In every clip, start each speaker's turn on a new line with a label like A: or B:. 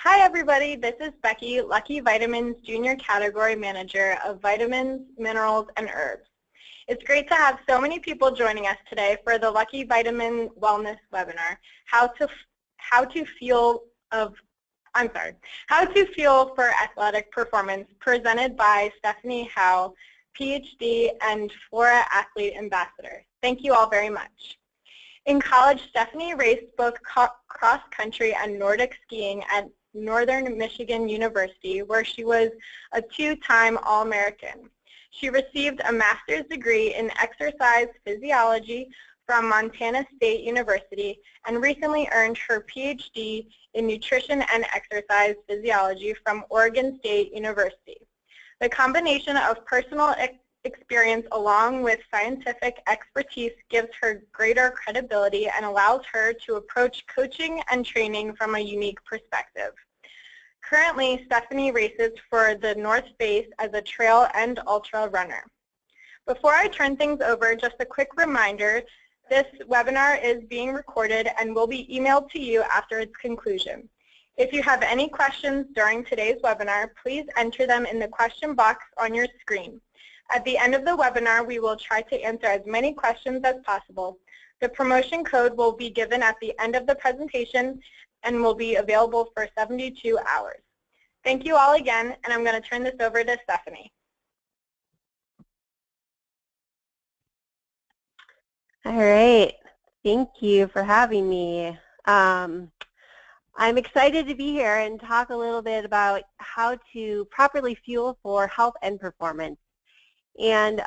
A: Hi everybody, this is Becky, LuckyVitamin's Junior Category Manager of Vitamins, Minerals, and Herbs. It's great to have so many people joining us today for the Lucky Vitamin Wellness webinar, How to Fuel for Athletic Performance, presented by Stephanie Howe, PhD and Flora Athlete Ambassador. Thank you all very much. In college, Stephanie raced both cross-country and Nordic skiing at Northern Michigan University, where she was a two-time All-American. She received a master's degree in exercise physiology from Montana State University and recently earned her PhD in nutrition and exercise physiology from Oregon State University. The combination of personal experience along with scientific expertise gives her greater credibility and allows her to approach coaching and training from a unique perspective. Currently, Stephanie races for the North Face as a trail and ultra runner. Before I turn things over, just a quick reminder, this webinar is being recorded and will be emailed to you after its conclusion. If you have any questions during today's webinar, please enter them in the question box on your screen. At the end of the webinar, we will try to answer as many questions as possible. The promotion code will be given at the end of the presentation and will be available for 72 hours. Thank you all again, and I'm going to turn this over to Stephanie.
B: All right. Thank you for having me. I'm excited to be here and talk a little bit about how to properly fuel for health and performance. And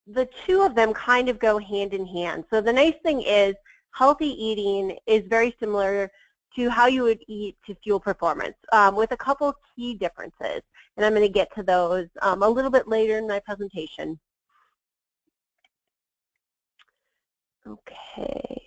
B: the two of them kind of go hand in hand. So the nice thing is healthy eating is very similar to how you would eat to fuel performance with a couple key differences. And I'm going to get to those a little bit later in my presentation. Okay.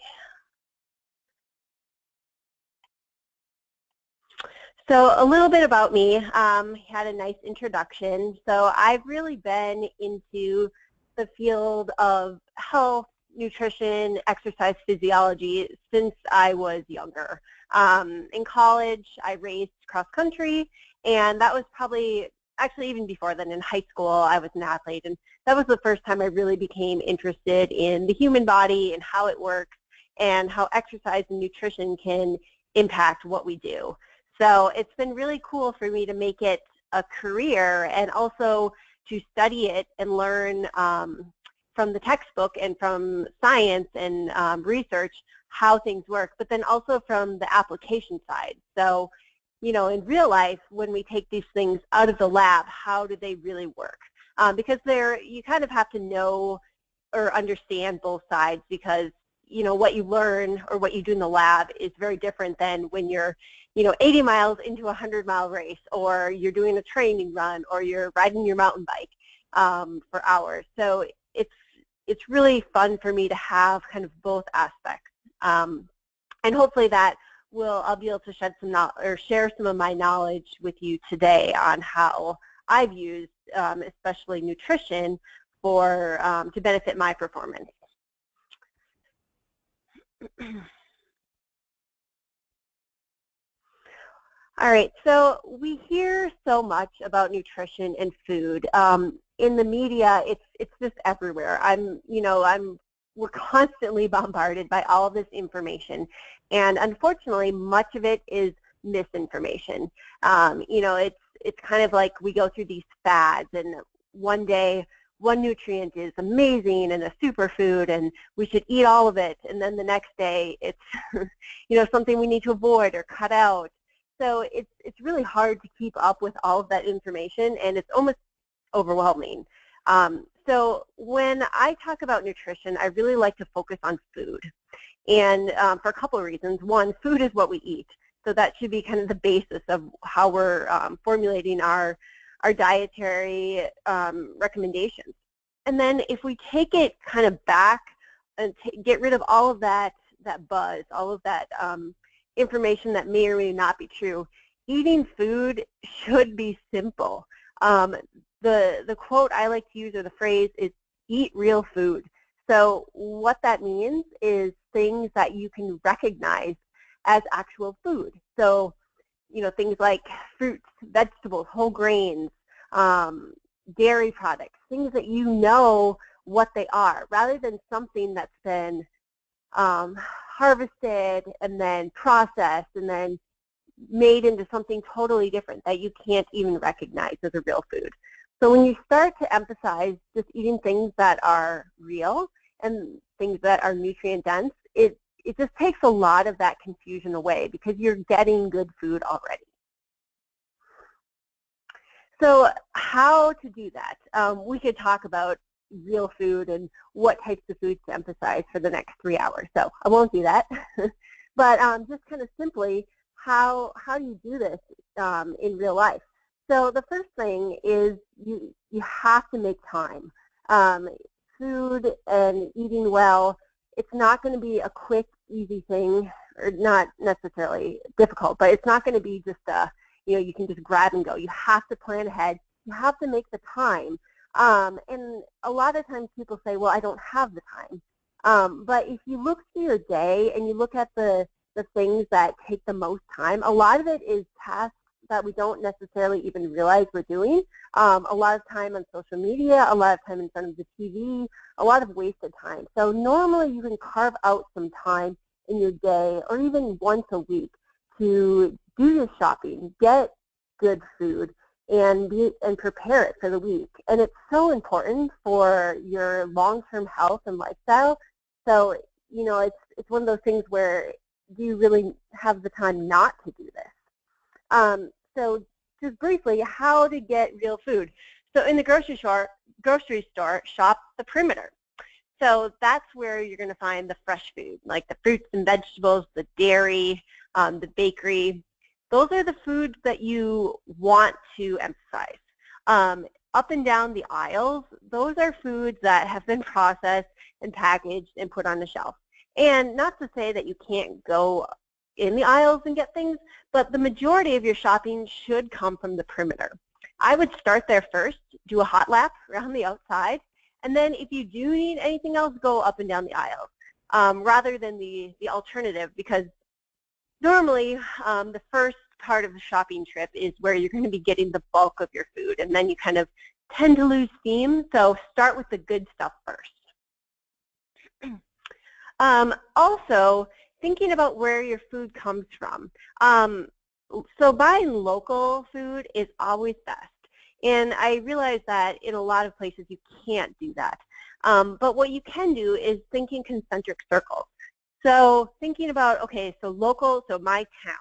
B: So a little bit about me, had a nice introduction. So I've really been into the field of health, nutrition, exercise physiology since I was younger. In college, I raced cross country, and that was probably, actually even before then in high school, I was an athlete, and that was the first time I really became interested in the human body and how it works and how exercise and nutrition can impact what we do. So it's been really cool for me to make it a career and also to study it and learn from the textbook and from science and research how things work, but then also from the application side. So, you know, in real life, when we take these things out of the lab, how do they really work? Because you kind of have to know or understand both sides, because, you know, what you learn or what you do in the lab is very different than when you're 80 miles into a 100-mile race, or you're doing a training run, or you're riding your mountain bike for hours. So it's really fun for me to have kind of both aspects, and hopefully that I'll be able to shed some or share some of my knowledge with you today on how I've used, especially nutrition, to benefit my performance. All right, so we hear so much about nutrition and food. In the media, it's just everywhere. We're constantly bombarded by all of this information, and unfortunately, much of it is misinformation. It's kind of like we go through these fads, and one day one nutrient is amazing and a superfood, and we should eat all of it, and then the next day it's something we need to avoid or cut out. So it's really hard to keep up with all of that information, and it's almost overwhelming. So when I talk about nutrition, I really like to focus on food, and for a couple of reasons. One, food is what we eat, so that should be kind of the basis of how we're formulating our dietary recommendations. And then if we take it kind of back and get rid of all of that buzz, all of that information that may or may not be true, eating food should be simple. The quote I like to use, or the phrase, is eat real food. So what that means is things that you can recognize as actual food. So things like fruits, vegetables, whole grains, dairy products, things that you know what they are, rather than something that's been harvested and then processed and then made into something totally different that you can't even recognize as a real food. So when you start to emphasize just eating things that are real and things that are nutrient dense, it just takes a lot of that confusion away because you're getting good food already. So how to do that? We could talk about real food and what types of foods to emphasize for the next 3 hours. So I won't do that. But just kind of simply, how do you do this in real life? So the first thing is you have to make time. Food and eating well, it's not going to be a quick, easy thing, or not necessarily difficult, but it's not going to be just you can just grab and go. You have to plan ahead. You have to make the time. And a lot of times people say, well, I don't have the time. But if you look through your day and you look at the things that take the most time, a lot of it is tasks that we don't necessarily even realize we're doing. A lot of time on social media, a lot of time in front of the TV, a lot of wasted time. So normally you can carve out some time in your day or even once a week to do your shopping, get good food, and prepare it for the week. And it's so important for your long-term health and lifestyle. So, it's one of those things where do you really have the time not to do this? So just briefly, how to get real food. So in the grocery store, shop the perimeter. So that's where you're going to find the fresh food, like the fruits and vegetables, the dairy, the bakery. Those are the foods that you want to emphasize. Up and down the aisles, those are foods that have been processed and packaged and put on the shelf. And not to say that you can't go in the aisles and get things, but the majority of your shopping should come from the perimeter. I would start there first, do a hot lap around the outside, and then if you do need anything else, go up and down the aisles, rather than the alternative, because normally the first part of the shopping trip is where you're going to be getting the bulk of your food, and then you kind of tend to lose steam, so start with the good stuff first. Also, thinking about where your food comes from. So buying local food is always best. And I realize that in a lot of places you can't do that. But what you can do is thinking concentric circles. So thinking about, okay, so local, so my town.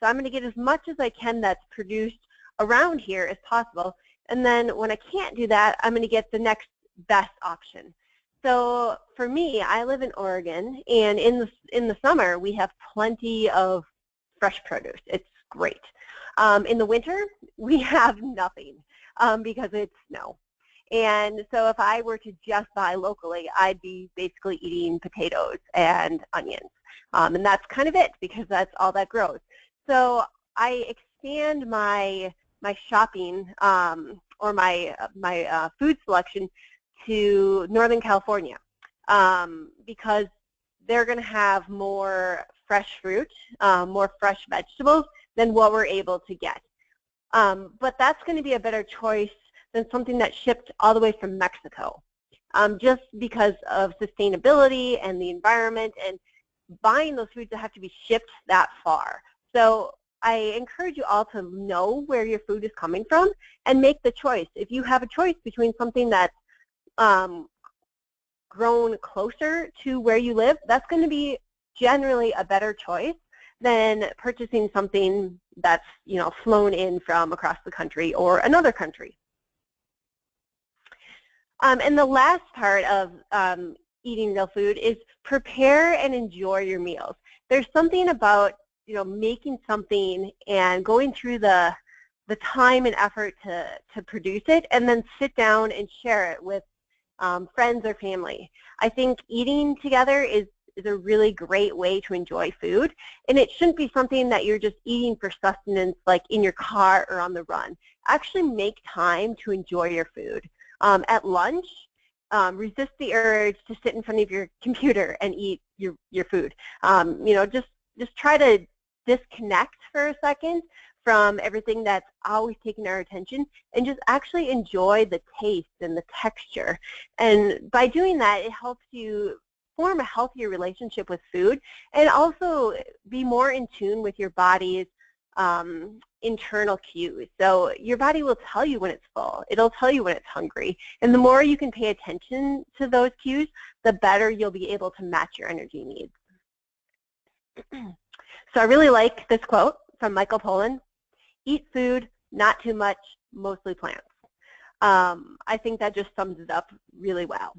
B: So I'm going to get as much as I can that's produced around here as possible. And then when I can't do that, I'm going to get the next best option. So for me, I live in Oregon, and in the summer we have plenty of fresh produce. It's great. In the winter, we have nothing because it's snow. And so if I were to just buy locally, I'd be basically eating potatoes and onions. And that's kind of it because that's all that grows. So I expand my shopping or my food selection to Northern California because they're going to have more fresh fruit, more fresh vegetables than what we're able to get. But that's going to be a better choice than something that's shipped all the way from Mexico, just because of sustainability and the environment and buying those foods that have to be shipped that far. So I encourage you all to know where your food is coming from and make the choice. If you have a choice between something that's grown closer to where you live, that's going to be generally a better choice than purchasing something that's flown in from across the country or another country. And the last part of eating real food is prepare and enjoy your meals. There's something about making something and going through the time and effort to produce it and then sit down and share it with friends or family. I think eating together is a really great way to enjoy food, and it shouldn't be something that you're just eating for sustenance like in your car or on the run. Actually make time to enjoy your food. At lunch, resist the urge to sit in front of your computer and eat your food. Just try to disconnect for a second from everything that's always taking our attention and just actually enjoy the taste and the texture. And by doing that, it helps you form a healthier relationship with food and also be more in tune with your body's internal cues. So your body will tell you when it's full. It'll tell you when it's hungry. And the more you can pay attention to those cues, the better you'll be able to match your energy needs. So I really like this quote from Michael Pollan: eat food, not too much, mostly plants. I think that just sums it up really well.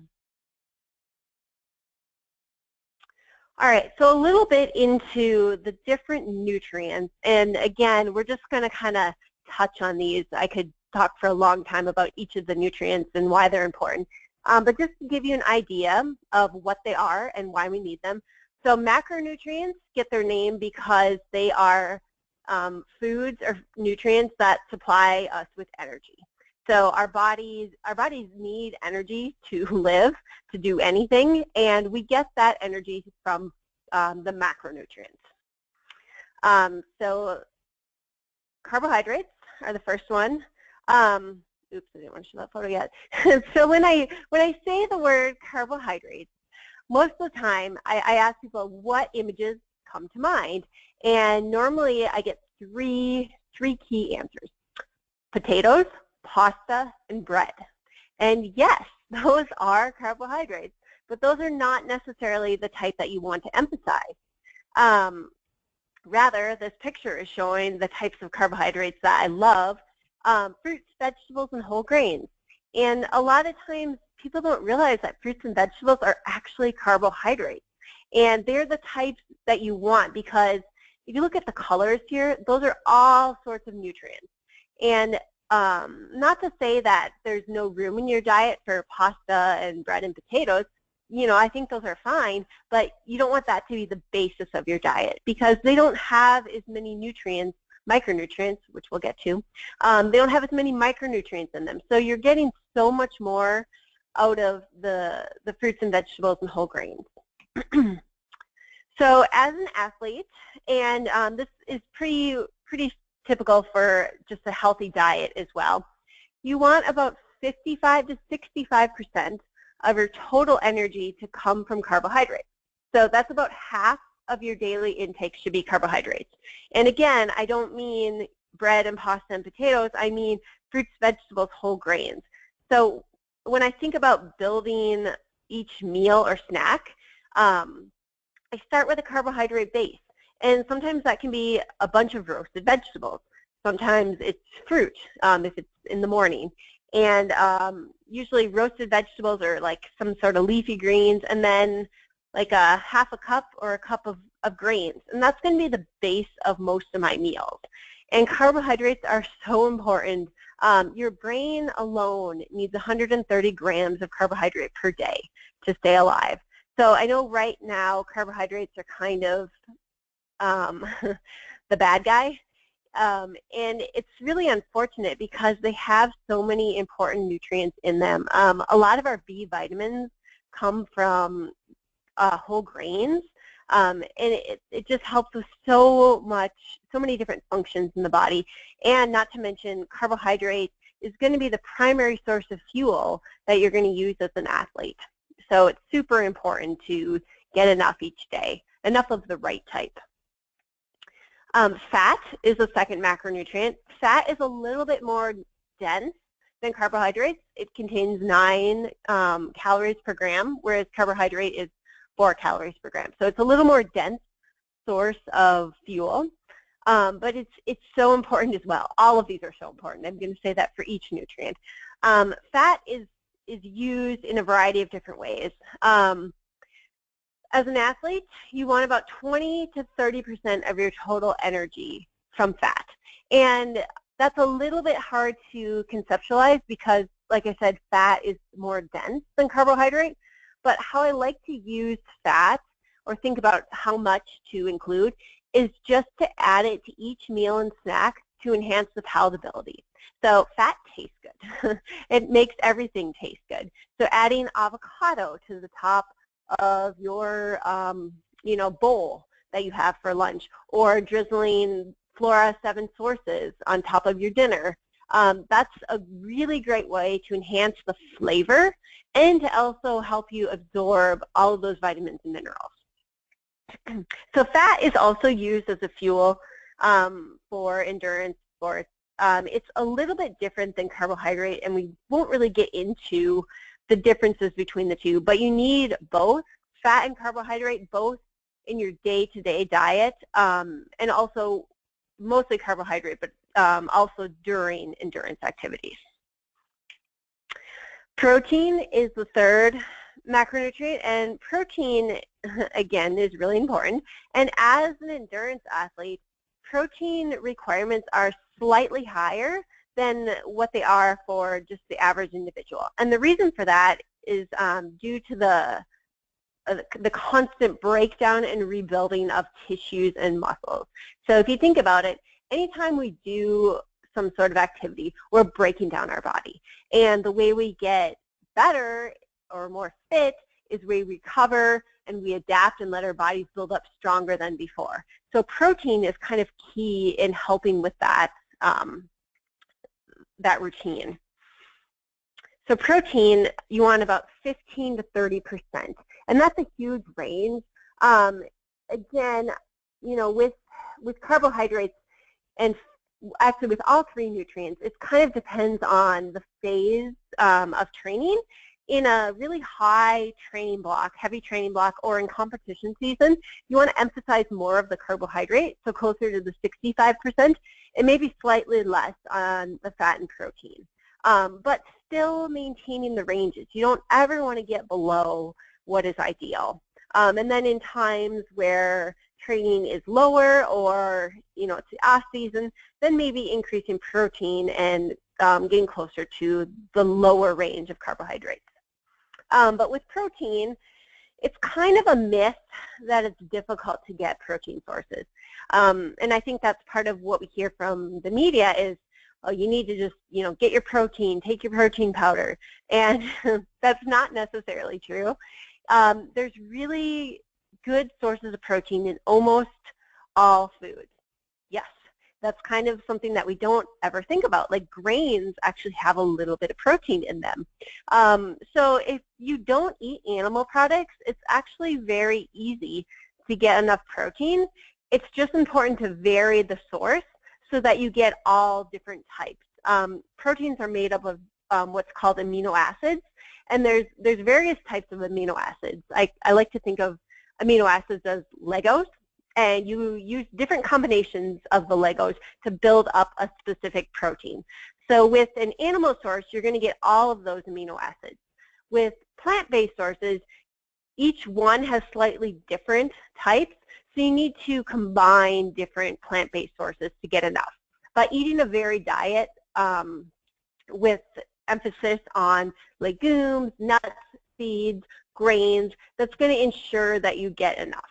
B: All right, so a little bit into the different nutrients, and again, we're just going to kind of touch on these. I could talk for a long time about each of the nutrients and why they're important, but just to give you an idea of what they are and why we need them. So macronutrients get their name because they are foods or nutrients that supply us with energy. So our bodies need energy to live, to do anything, and we get that energy from the macronutrients. So carbohydrates are the first one. Oops, I didn't want to show that photo yet. So when I say the word carbohydrates, most of the time I ask people what images come to mind, and normally I get three key answers: potatoes, pasta, and bread. And yes, those are carbohydrates, but those are not necessarily the type that you want to emphasize. Rather, this picture is showing the types of carbohydrates that I love: fruits, vegetables, and whole grains. And a lot of times people don't realize that fruits and vegetables are actually carbohydrates. And they're the types that you want, because if you look at the colors here, those are all sorts of nutrients. And not to say that there's no room in your diet for pasta and bread and potatoes. You know, I think those are fine, but you don't want that to be the basis of your diet, because they don't have as many nutrients, micronutrients, which we'll get to. They don't have as many micronutrients in them. So you're getting so much more out of the fruits and vegetables and whole grains. So as an athlete, and this is pretty typical for just a healthy diet as well, you want about 55 to 65% of your total energy to come from carbohydrates. So that's about half of your daily intake should be carbohydrates. And again, I don't mean bread and pasta and potatoes, I mean fruits, vegetables, whole grains. So when I think about building each meal or snack, I start with a carbohydrate base. And sometimes that can be a bunch of roasted vegetables. Sometimes it's fruit if it's in the morning. And usually roasted vegetables are like some sort of leafy greens, and then like a half a cup or a cup of grains. And that's going to be the base of most of my meals. And carbohydrates are so important. Your brain alone needs 130 grams of carbohydrate per day to stay alive. So I know right now carbohydrates are kind of the bad guy. And it's really unfortunate because they have so many important nutrients in them. A lot of our B vitamins come from whole grains, and it just helps with so many different functions in the body. And not to mention, carbohydrate is going to be the primary source of fuel that you're going to use as an athlete. So it's super important to get enough each day, enough of the right type. Fat is the second macronutrient. Fat is a little bit more dense than carbohydrates. It contains 9 calories per gram, whereas carbohydrate is 4 calories per gram. So it's a little more dense source of fuel, but it's so important as well. All of these are so important. I'm going to say that for each nutrient. Fat is used in a variety of different ways. As an athlete, you want about 20 to 30% of your total energy from fat. And that's a little bit hard to conceptualize because, like I said, fat is more dense than carbohydrate. But how I like to use fat, or think about how much to include, is just to add it to each meal and snack to enhance the palatability. So fat tastes good. It makes everything taste good. So adding avocado to the top of your bowl that you have for lunch, or drizzling Flora 7 sources on top of your dinner. That's a really great way to enhance the flavor and to also help you absorb all of those vitamins and minerals. So fat is also used as a fuel for endurance sports. It's a little bit different than carbohydrate, and we won't really get into the differences between the two, but you need both fat and carbohydrate, both in your day-to-day diet, and also mostly carbohydrate, but also during endurance activities. Protein is the third macronutrient, and protein, again, is really important. And as an endurance athlete, protein requirements are slightly higher than what they are for just the average individual. And the reason for that is due to the constant breakdown and rebuilding of tissues and muscles. So if you think about it, anytime we do some sort of activity, we're breaking down our body. And the way we get better or more fit is we recover and we adapt and let our bodies build up stronger than before. So protein is kind of key in helping with that, that routine. So protein, you want about 15 to 30%, and that's a huge range. Again, you know, with carbohydrates, and actually with all three nutrients, it kind of depends on the phase of training. In a really high training block, heavy training block, or in competition season, you want to emphasize more of the carbohydrate, so closer to the 65%, and maybe slightly less on the fat and protein. But still maintaining the ranges. You don't ever want to get below what is ideal. And then in times where training is lower, or you know, it's the off season, then maybe increasing protein and getting closer to the lower range of carbohydrates. But with protein, it's kind of a myth that it's difficult to get protein sources. And I think that's part of what we hear from the media is, oh, you need to just, you know, get your protein, take your protein powder. And that's not necessarily true. There's really good sources of protein in almost all foods. Yes, that's kind of something that we don't ever think about. Like grains actually have a little bit of protein in them. So if you don't eat animal products, it's actually very easy to get enough protein. It's just important to vary the source so that you get all different types. Proteins are made up of what's called amino acids, and there's various types of amino acids. I like to think of amino acids as Legos, and you use different combinations of the Legos to build up a specific protein. So with an animal source, you're going to get all of those amino acids. With plant-based sources, each one has slightly different types, so you need to combine different plant-based sources to get enough. By eating a varied diet with emphasis on legumes, nuts, seeds, grains, that's going to ensure that you get enough.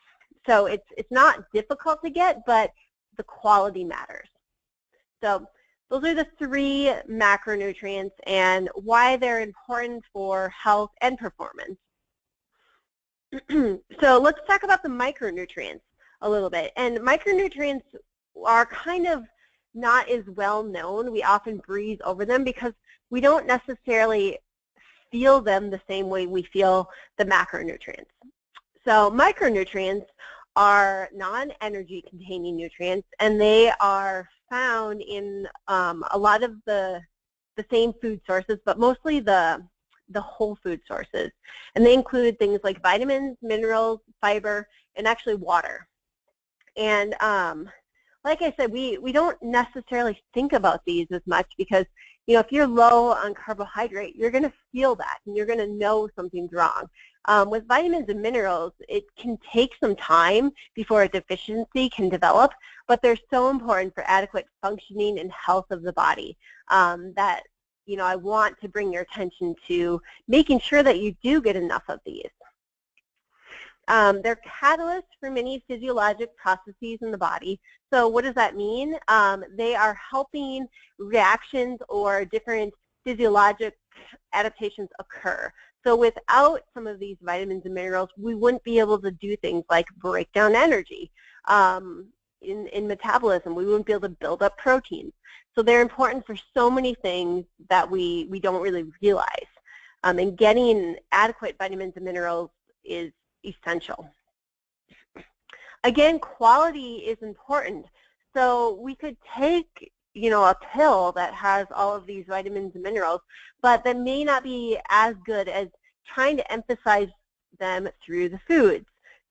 B: So it's not difficult to get, but the quality matters. So those are the three macronutrients and why they're important for health and performance. So let's talk about the micronutrients a little bit. And micronutrients are kind of not as well known. We often breeze over them because we don't necessarily feel them the same way we feel the macronutrients. So micronutrients are non-energy containing nutrients, and they are found in a lot of the same food sources, but mostly the whole food sources. And they include things like vitamins, minerals, fiber, and actually water. And like I said, we don't necessarily think about these as much because, you know, if you're low on carbohydrate, you're going to feel that and you're going to know something's wrong. With vitamins and minerals, it can take some time before a deficiency can develop, but they're so important for adequate functioning and health of the body that, you know, I want to bring your attention to making sure that you do get enough of these. They're catalysts for many physiologic processes in the body. So what does that mean? They are helping reactions or different physiologic adaptations occur. So without some of these vitamins and minerals, we wouldn't be able to do things like break down energy. in metabolism. We wouldn't be able to build up proteins. So they're important for so many things that we don't really realize. And getting adequate vitamins and minerals is essential. Again, quality is important. So we could take, a pill that has all of these vitamins and minerals, but that may not be as good as trying to emphasize them through the foods.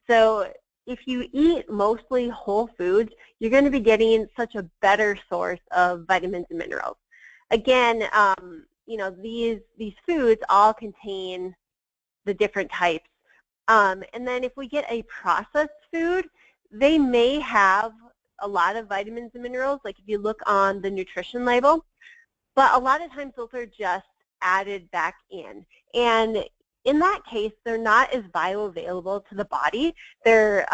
B: So if you eat mostly whole foods, you're going to be getting such a better source of vitamins and minerals. Again, these foods all contain the different types. And then if we get a processed food, they may have a lot of vitamins and minerals, like if you look on the nutrition label, but a lot of times those are just added back in. And in that case, they're not as bioavailable to the body. They're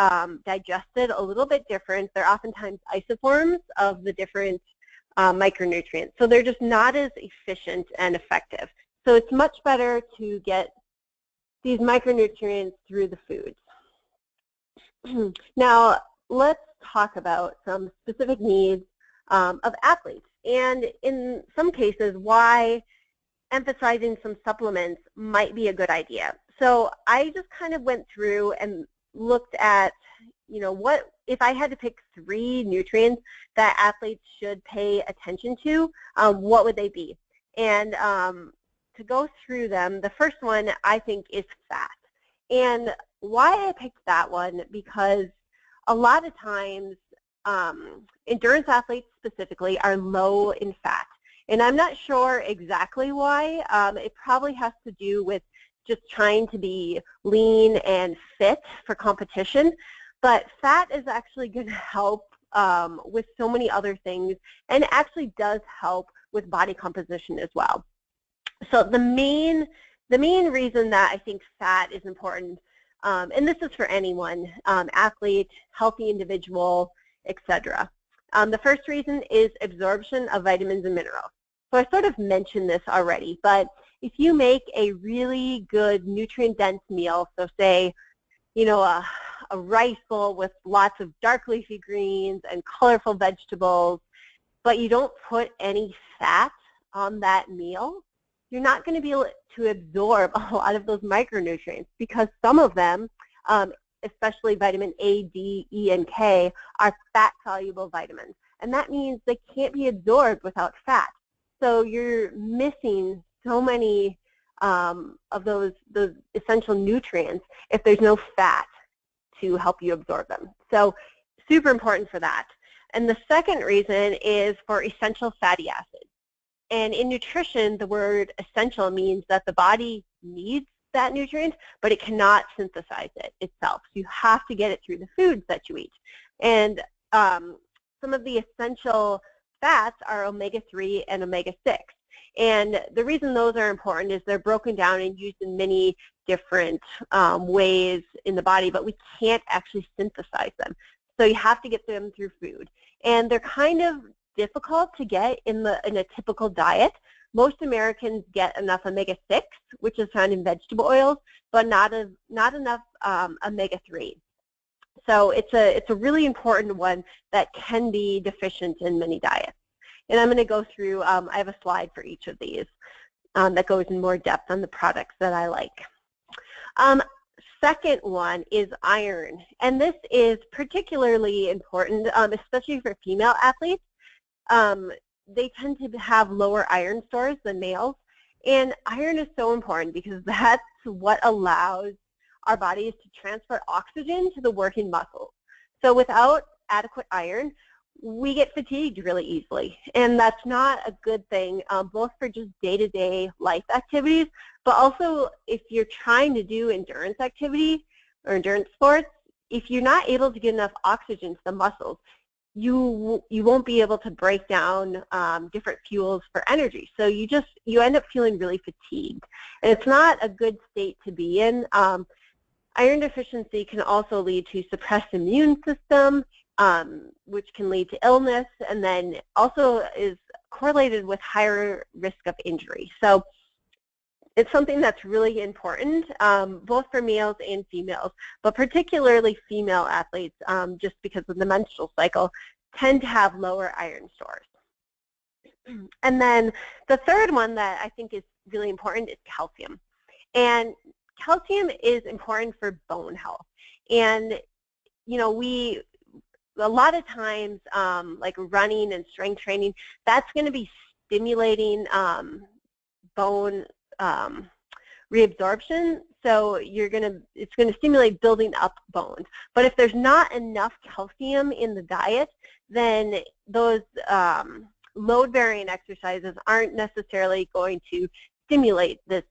B: digested a little bit different. They're oftentimes isoforms of the different micronutrients. So they're just not as efficient and effective. So it's much better to get these micronutrients through the foods. Now, let's talk about some specific needs of athletes. And in some cases, why emphasizing some supplements might be a good idea. So I just kind of went through and looked at, what if I had to pick 3 nutrients that athletes should pay attention to, what would they be? And to go through them, the first one I think is fat. And why I picked that one, because a lot of times endurance athletes specifically are low in fat. And I'm not sure exactly why. It probably has to do with just trying to be lean and fit for competition. But fat is actually going to help with so many other things, and it actually does help with body composition as well. So the main reason that I think fat is important, and this is for anyone, athlete, healthy individual, etc. The first reason is absorption of vitamins and minerals. So I sort of mentioned this already, but if you make a really good nutrient-dense meal, so say, a rice bowl with lots of dark leafy greens and colorful vegetables, but you don't put any fat on that meal, you're not going to be able to absorb a lot of those micronutrients, because some of them, especially vitamin A, D, E, and K, are fat-soluble vitamins. And that means they can't be absorbed without fat. So you're missing so many of those essential nutrients if there's no fat to help you absorb them. So super important for that. And the second reason is for essential fatty acids. And in nutrition, the word essential means that the body needs that nutrient, but it cannot synthesize it itself. So you have to get it through the foods that you eat. And some of the essential fats are omega-3 and omega-6. And the reason those are important is they're broken down and used in many different ways in the body, but we can't actually synthesize them. So you have to get them through food. And they're kind of difficult to get in a typical diet. Most Americans get enough omega-6, which is found in vegetable oils, but not enough omega-3. So it's a really important one that can be deficient in many diets. And I'm going to go through, I have a slide for each of these that goes in more depth on the products that I like. Second one is iron. And this is particularly important, especially for female athletes. They tend to have lower iron stores than males. And iron is so important because that's what allows our bodies to transfer oxygen to the working muscles. So without adequate iron, we get fatigued really easily. And that's not a good thing, both for just day-to-day life activities, but also if you're trying to do endurance activity or endurance sports, if you're not able to get enough oxygen to the muscles, you won't be able to break down different fuels for energy. So you end up feeling really fatigued. And it's not a good state to be in. Iron deficiency can also lead to suppressed immune system, which can lead to illness, and then also is correlated with higher risk of injury. So it's something that's really important, both for males and females, but particularly female athletes, just because of the menstrual cycle, tend to have lower iron stores. And then the third one that I think is really important is calcium. And calcium is important for bone health. And, you know, a lot of times, like running and strength training, that's going to be stimulating bone reabsorption, so it's going to stimulate building up bones. But if there's not enough calcium in the diet, then those load-bearing exercises aren't necessarily going to stimulate this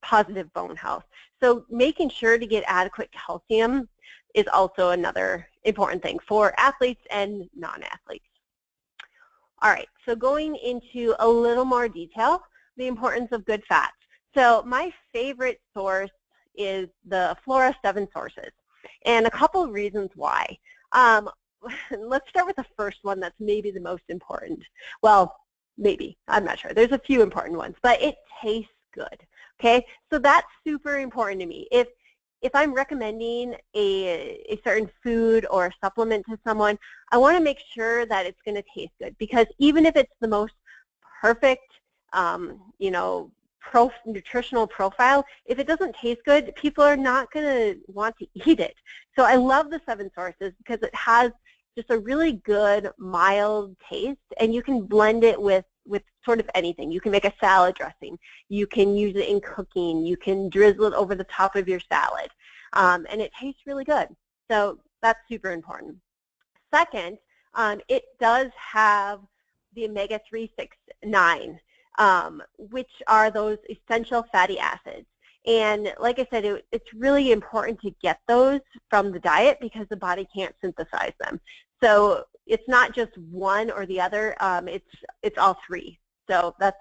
B: positive bone health. So making sure to get adequate calcium is also another important thing for athletes and non-athletes. All right, so going into a little more detail, the importance of good fats. So my favorite source is the Flora 7 sources, and a couple of reasons why. Let's start with the first one that's maybe the most important. Well, maybe, I'm not sure. There's a few important ones, but it tastes good, okay? So that's super important to me. If I'm recommending a certain food or a supplement to someone, I want to make sure that it's going to taste good, because even if it's the most perfect, you know, nutritional profile, if it doesn't taste good, people are not going to want to eat it. So I love the 7 sources because it has just a really good, mild taste, and you can blend it with sort of anything. You can make a salad dressing. You can use it in cooking. You can drizzle it over the top of your salad, and it tastes really good. So that's super important. Second, it does have the omega-3, 6, 9, which are those essential fatty acids. And like I said, it's really important to get those from the diet because the body can't synthesize them. So it's not just one or the other, it's all 3. So that's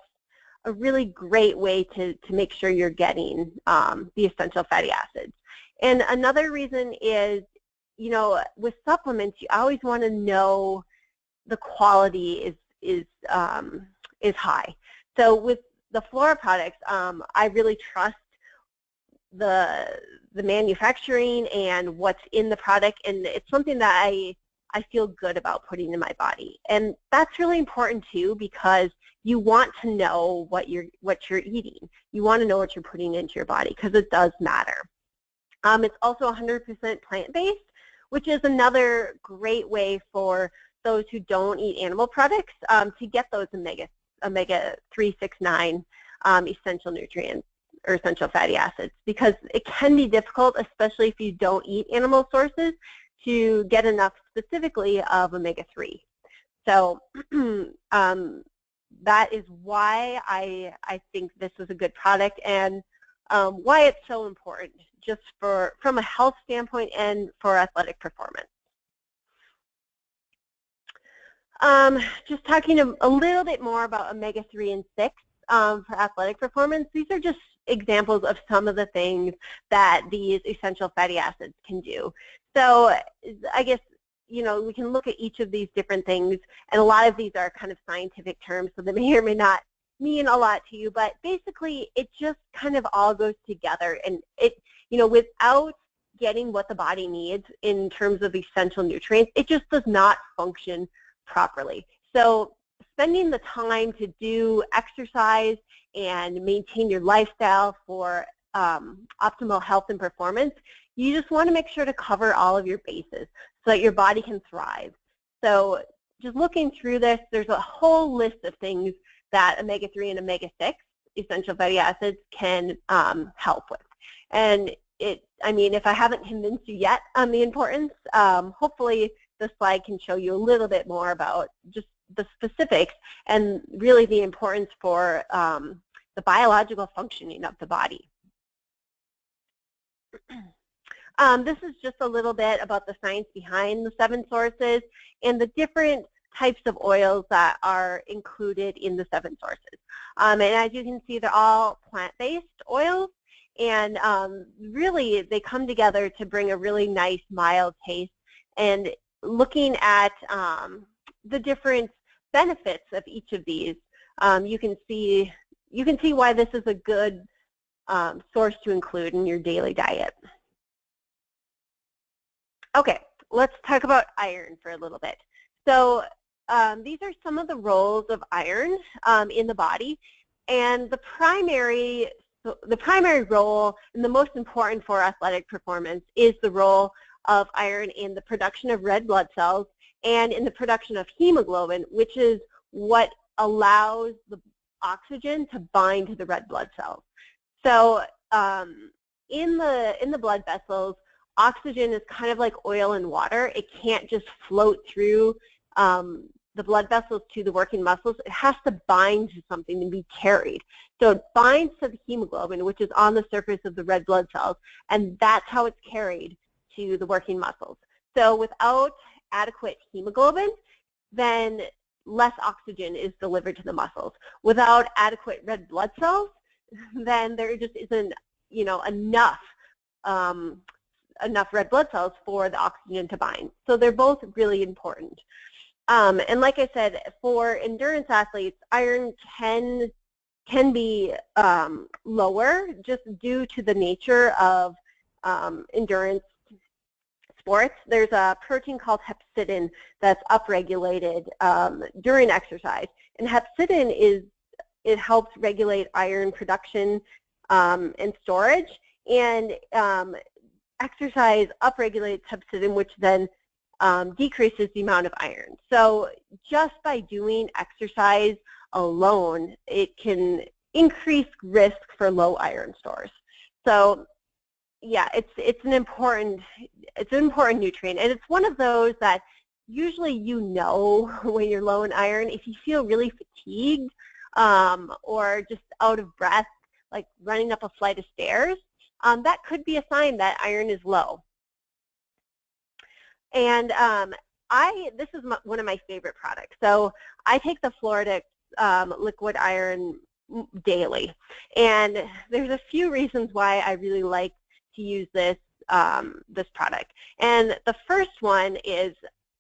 B: a really great way to make sure you're getting the essential fatty acids. And another reason is, you know, with supplements, you always want to know the quality is high. So with the Flora products, I really trust the manufacturing and what's in the product, and it's something that I feel good about putting in my body. And that's really important too, because you want to know what you're eating. You want to know what you're putting into your body, because it does matter. It's also 100% plant-based, which is another great way for those who don't eat animal products to get those omega-3, 6, 9 essential nutrients or essential fatty acids, because it can be difficult, especially if you don't eat animal sources, to get enough specifically of omega-3. So that is why I think this is a good product, and why it's so important, just from a health standpoint and for athletic performance. Just talking a little bit more about omega-3 and 6 for athletic performance. These are just examples of some of the things that these essential fatty acids can do. So I guess, you know, we can look at each of these different things, and a lot of these are kind of scientific terms, so they may or may not mean a lot to you, but basically it just kind of all goes together, and it, you know, without getting what the body needs in terms of essential nutrients, it just does not function properly. So spending the time to do exercise and maintain your lifestyle for optimal health and performance, you just want to make sure to cover all of your bases so that your body can thrive. So just looking through this, there's a whole list of things that omega-3 and omega-6 essential fatty acids can help with. And I mean, if I haven't convinced you yet on the importance, hopefully this slide can show you a little bit more about just the specifics and really the importance for the biological functioning of the body. This is just a little bit about the science behind the 7 sources and the different types of oils that are included in the 7 sources. And as you can see, they're all plant-based oils, and really they come together to bring a really nice, mild taste. And looking at the different benefits of each of these, you can see why this is a good source to include in your daily diet. Okay, let's talk about iron for a little bit. So these are some of the roles of iron in the body, and the primary role and the most important for athletic performance is the role of iron in the production of red blood cells and in the production of hemoglobin, which is what allows the oxygen to bind to the red blood cells. So in the blood vessels, oxygen is kind of like oil and water. It can't just float through the blood vessels to the working muscles. It has to bind to something and be carried. So it binds to the hemoglobin, which is on the surface of the red blood cells, and that's how it's carried to the working muscles. So without adequate hemoglobin, then less oxygen is delivered to the muscles. Without adequate red blood cells, then there just isn't, enough red blood cells for the oxygen to bind. So they're both really important. And like I said, for endurance athletes, iron can be lower just due to the nature of endurance sports. There's a protein called hepcidin that's upregulated during exercise. And hepcidin it helps regulate iron production and storage. And exercise upregulates hepcidin, which then decreases the amount of iron. So just by doing exercise alone, it can increase risk for low iron stores. So yeah, it's an important nutrient, and it's one of those that usually when you're low in iron. If you feel really fatigued or just out of breath, like running up a flight of stairs, that could be a sign that iron is low. And this is one of my favorite products. So I take the Floradix liquid iron daily, and there's a few reasons why I really like to use this product. And the first one is,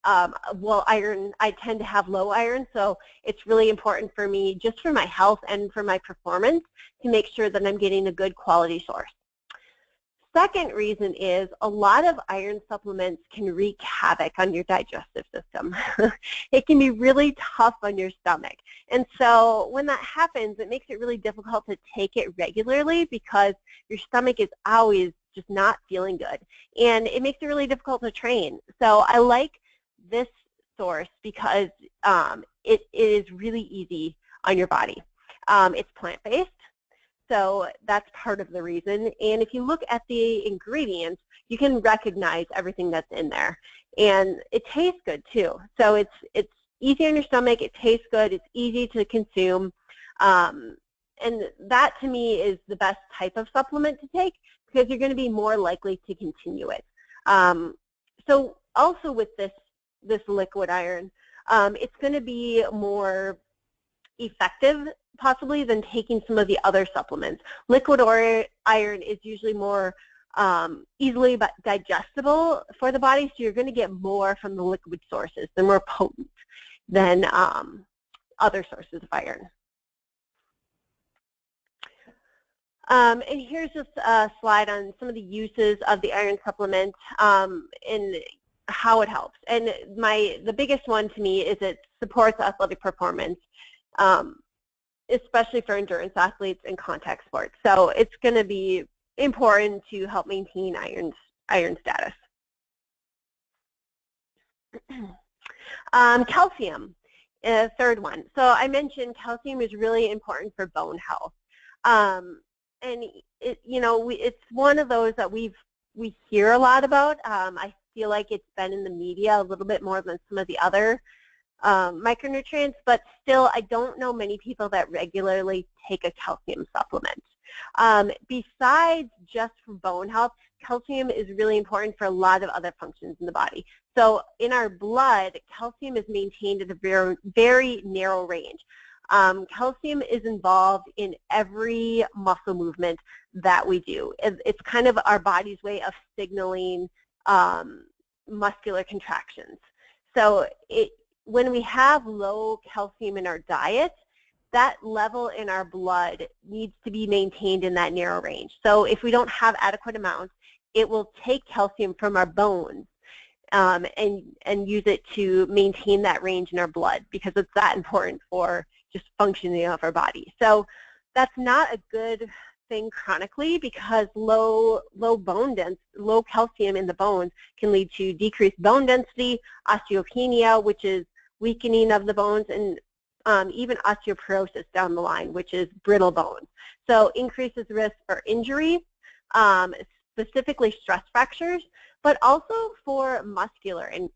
B: iron, I tend to have low iron, so it's really important for me, just for my health and for my performance, to make sure that I'm getting a good quality source. Second reason is a lot of iron supplements can wreak havoc on your digestive system. It can be really tough on your stomach. And so when that happens, it makes it really difficult to take it regularly because your stomach is always just not feeling good. And it makes it really difficult to train. So I like this source because it is really easy on your body. It's plant-based. So that's part of the reason. And if you look at the ingredients, you can recognize everything that's in there. And it tastes good too. So it's easy on your stomach, it tastes good, it's easy to consume. And that to me is the best type of supplement to take because you're going to be more likely to continue it. So also with this liquid iron, it's going to be more effective possibly than taking some of the other supplements. Liquid iron is usually more easily digestible for the body, so you're going to get more from the liquid sources. They're more potent than other sources of iron. And here's just a slide on some of the uses of the iron supplement and how it helps. And the biggest one to me is it supports athletic performance, especially for endurance athletes and contact sports. So it's going to be important to help maintain iron status. Calcium, third one. So I mentioned calcium is really important for bone health. And it's one of those that we hear a lot about. I feel like it's been in the media a little bit more than some of the other micronutrients, but still I don't know many people that regularly take a calcium supplement. Besides just for bone health, calcium is really important for a lot of other functions in the body. So in our blood, calcium is maintained at a very, very narrow range. Calcium is involved in every muscle movement that we do. It's kind of our body's way of signaling muscular contractions. So when we have low calcium in our diet, that level in our blood needs to be maintained in that narrow range. So if we don't have adequate amounts, it will take calcium from our bones and use it to maintain that range in our blood, because it's that important for just functioning of our body. So that's not a good thing chronically, because low calcium in the bones can lead to decreased bone density, osteopenia, which is weakening of the bones, and even osteoporosis down the line, which is brittle bones. So increases risk for injury, specifically stress fractures, but also for muscular and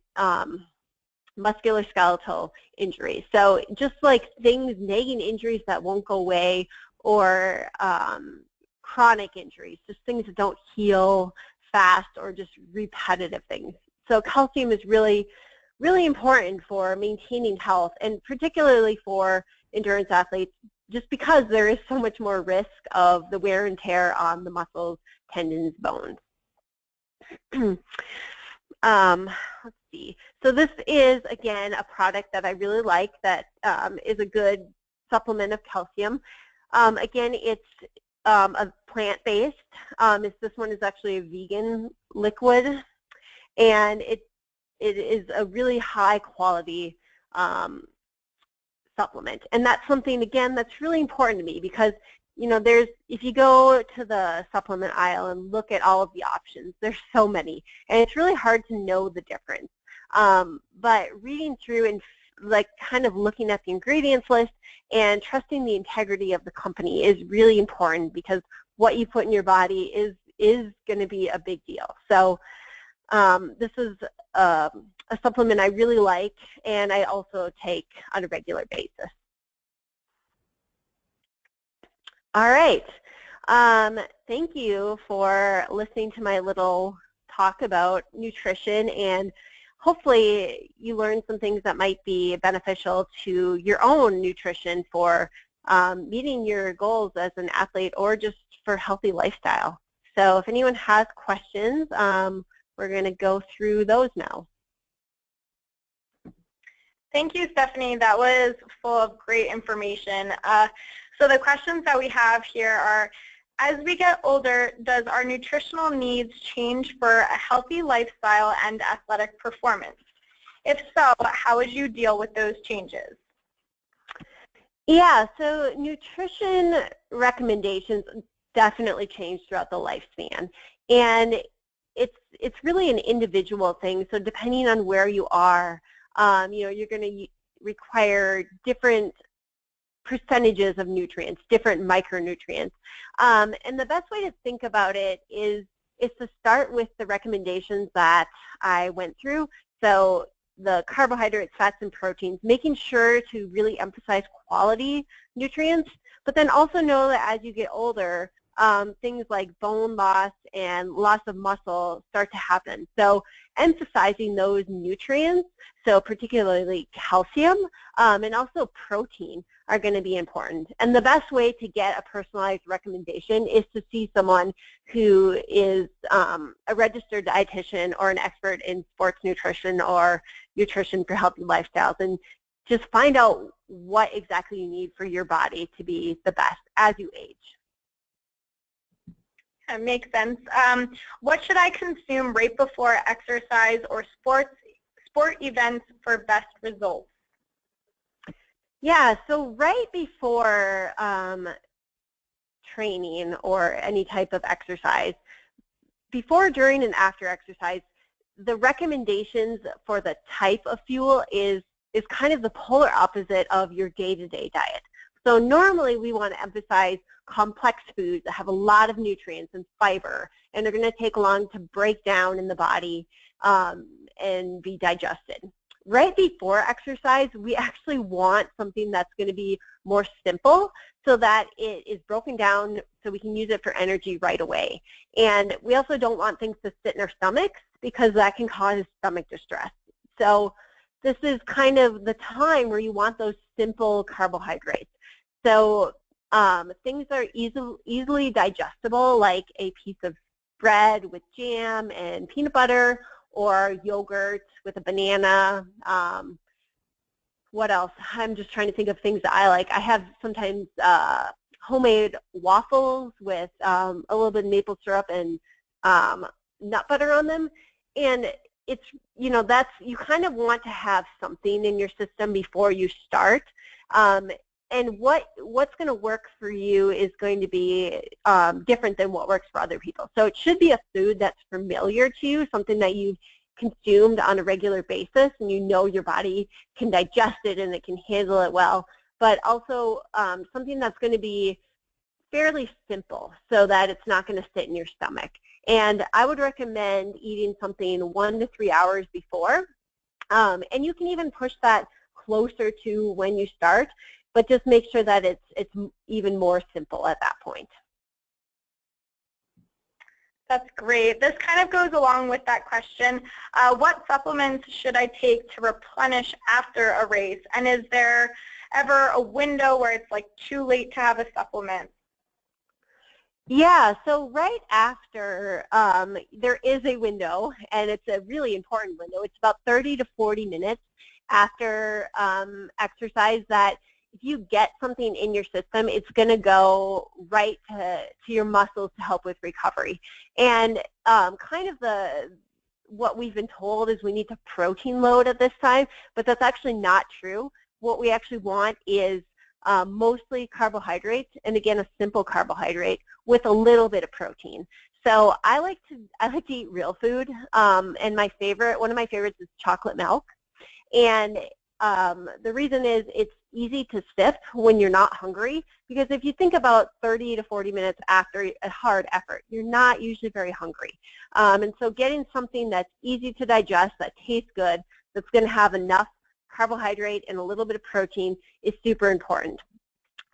B: musculoskeletal injuries. So just like things, nagging injuries that won't go away, or chronic injuries, just things that don't heal fast, or just repetitive things. So calcium is really, really important for maintaining health, and particularly for endurance athletes, just because there is so much more risk of the wear and tear on the muscles, tendons, bones. Let's see. So this is, again, a product that I really like that is a good supplement of calcium. Again, it's a plant-based. This one is actually a vegan liquid, and it is a really high-quality supplement. And that's something, again, that's really important to me, because if you go to the supplement aisle and look at all of the options, there's so many, and it's really hard to know the difference. But reading through and kind of looking at the ingredients list and trusting the integrity of the company is really important, because what you put in your body is going to be a big deal. So this is a supplement I really like, and I also take on a regular basis. All right. Thank you for listening to my little talk about nutrition, and hopefully you learned some things that might be beneficial to your own nutrition for meeting your goals as an athlete, or just for healthy lifestyle. So if anyone has questions, we're going to go through those now.
A: Thank you, Stephanie. That was full of great information. So the questions that we have here are, as we get older, does our nutritional needs change for a healthy lifestyle and athletic performance? If so, how would you deal with those changes?
B: Yeah, so nutrition recommendations definitely change throughout the lifespan. And it's really an individual thing. So depending on where you are, you're going to require different percentages of nutrients, different micronutrients. And the best way to think about it is to start with the recommendations that I went through. So the carbohydrates, fats, and proteins, making sure to really emphasize quality nutrients, but then also know that as you get older, things like bone loss and loss of muscle start to happen. So emphasizing those nutrients, so particularly calcium and also protein, are going to be important. And the best way to get a personalized recommendation is to see someone who is a registered dietitian or an expert in sports nutrition or nutrition for healthy lifestyles, and just find out what exactly you need for your body to be the best as you age.
A: That makes sense. What should I consume right before exercise or sport events for best results?
B: Yeah, so right before training or any type of exercise, before, during, and after exercise, the recommendations for the type of fuel is kind of the polar opposite of your day-to-day diet. So normally we want to emphasize complex foods that have a lot of nutrients and fiber, and they're going to take long to break down in the body and be digested. Right before exercise, we actually want something that's going to be more simple, so that it is broken down so we can use it for energy right away. And we also don't want things to sit in our stomachs, because that can cause stomach distress. So this is kind of the time where you want those simple carbohydrates. So things that are easily digestible, like a piece of bread with jam and peanut butter, or yogurt with a banana, what else? I'm just trying to think of things that I like. I have sometimes homemade waffles with a little bit of maple syrup and nut butter on them. And it's, you know, that's, you kind of want to have something in your system before you start. And what's going to work for you is going to be different than what works for other people. So it should be a food that's familiar to you, something that you've consumed on a regular basis, and you know your body can digest it and it can handle it well. But also something that's going to be fairly simple so that it's not going to sit in your stomach. And I would recommend eating something 1 to 3 hours before. And you can even push that closer to when you start, but just make sure that it's even more simple at that point.
A: That's great. This kind of goes along with that question. What supplements should I take to replenish after a race? And is there ever a window where it's like too late to have a supplement?
B: Yeah, so right after, there is a window, and it's a really important window. It's about 30 to 40 minutes after exercise that if you get something in your system, it's going to go right to your muscles to help with recovery. And kind of what we've been told is we need to protein load at this time, but that's actually not true. What we actually want is mostly carbohydrates, and again, a simple carbohydrate with a little bit of protein. So I like to eat real food, and one of my favorites is chocolate milk. And the reason is it's easy to sip when you're not hungry, because if you think about 30 to 40 minutes after a hard effort, you're not usually very hungry. And so getting something that's easy to digest, that tastes good, that's going to have enough carbohydrate and a little bit of protein is super important.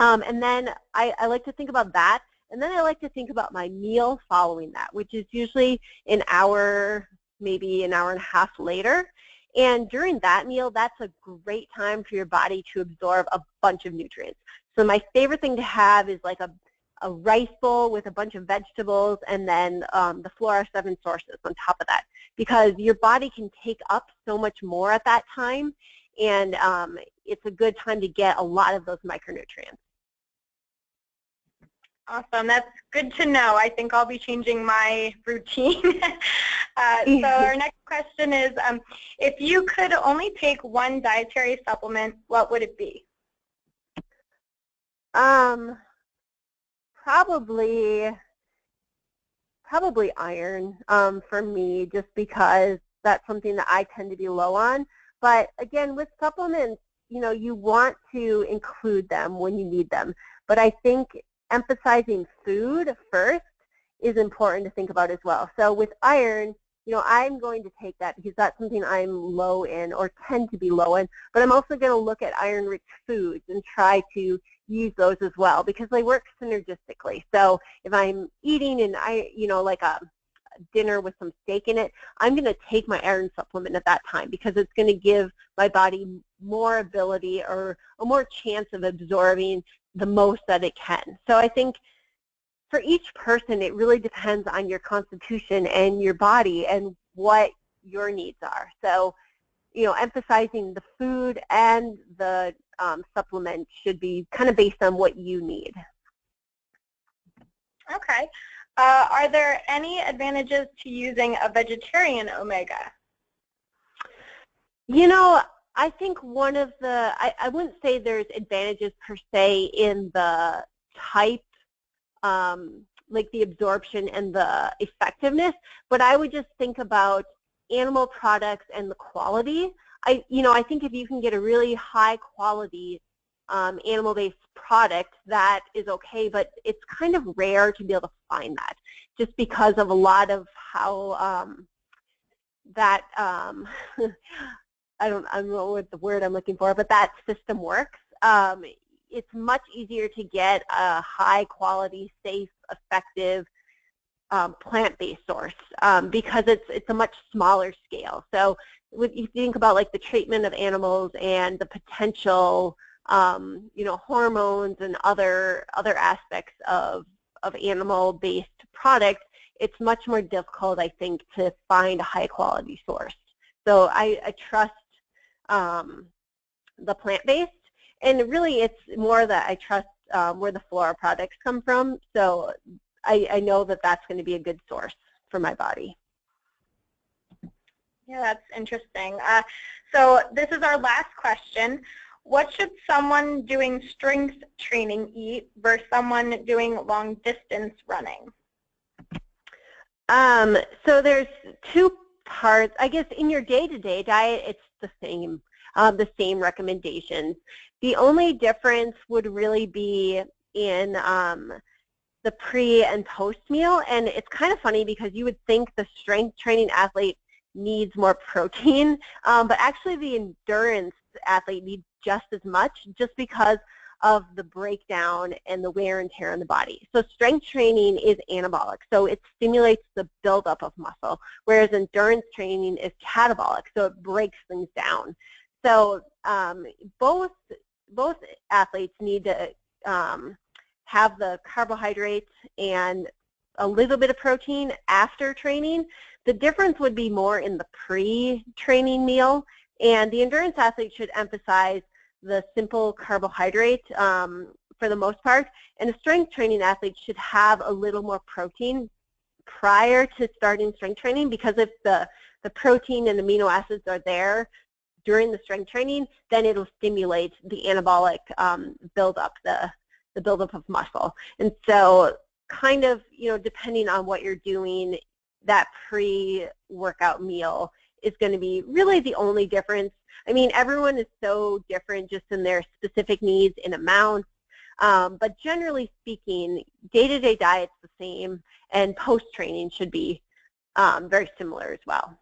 B: And then I like to think about that, and then I like to think about my meal following that, which is usually an hour, maybe an hour and a half later. And during that meal, that's a great time for your body to absorb a bunch of nutrients. So my favorite thing to have is like a rice bowl with a bunch of vegetables, and then the Flora 7 sources on top of that, because your body can take up so much more at that time, and it's a good time to get a lot of those micronutrients.
A: Awesome. That's good to know. I think I'll be changing my routine. So our next question is, if you could only take one dietary supplement, what would it be?
B: Probably iron for me, just because that's something that I tend to be low on. But again, with supplements, you know, you want to include them when you need them. But I think emphasizing food first is important to think about as well. So with iron, you know, I'm going to take that because that's something I'm low in or tend to be low in, but I'm also going to look at iron-rich foods and try to use those as well because they work synergistically. So if I'm eating like a dinner with some steak in it, I'm going to take my iron supplement at that time because it's going to give my body more ability or a more chance of absorbing the most that it can. So I think for each person, it really depends on your constitution and your body and what your needs are. So, you know, emphasizing the food and the supplement should be kind of based on what you need.
A: Okay. Are there any advantages to using a vegetarian omega?
B: You know, I think one of the, I wouldn't say there's advantages per se in the type, like the absorption and the effectiveness, but I would just think about animal products and the quality. I think if you can get a really high quality animal-based product, that is okay, but it's kind of rare to be able to find that just because of a lot of how that, I don't know what the word I'm looking for, but that system works. It's much easier to get a high quality, safe, effective plant-based source because it's a much smaller scale. So if you think about like the treatment of animals and the potential hormones and other aspects of animal-based products, it's much more difficult, I think, to find a high quality source. So I trust the plant-based. And really, it's more that I trust where the Flora products come from. So I know that that's going to be a good source for my body.
A: Yeah, that's interesting. So this is our last question. What should someone doing strength training eat versus someone doing long distance running?
B: So there's two parts. I guess in your day-to-day diet, it's the same recommendations. The only difference would really be in the pre and post meal, and it's kind of funny because you would think the strength training athlete needs more protein, but actually the endurance athlete needs just as much, just because of the breakdown and the wear and tear on the body. So strength training is anabolic, so it stimulates the buildup of muscle, whereas endurance training is catabolic, so it breaks things down. So both athletes need to have the carbohydrates and a little bit of protein after training. The difference would be more in the pre-training meal, and the endurance athlete should emphasize the simple carbohydrate for the most part, and a strength training athlete should have a little more protein prior to starting strength training, because if the protein and amino acids are there during the strength training, then it'll stimulate the anabolic buildup, the buildup of muscle. And so kind of, depending on what you're doing, that pre-workout meal is going to be really the only difference. I mean, everyone is so different just in their specific needs and amounts, but generally speaking, day-to-day diet's the same, and post-training should be very similar as well.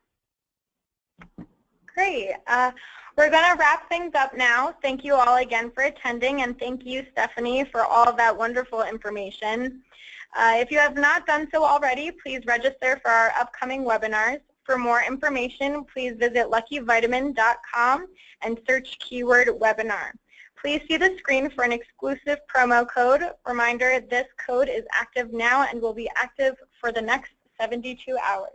A: Great. We're going to wrap things up now. Thank you all again for attending, and thank you, Stephanie, for all of that wonderful information. If you have not done so already, please register for our upcoming webinars. For more information, please visit LuckyVitamin.com and search keyword webinar. Please see the screen for an exclusive promo code. Reminder, this code is active now and will be active for the next 72 hours.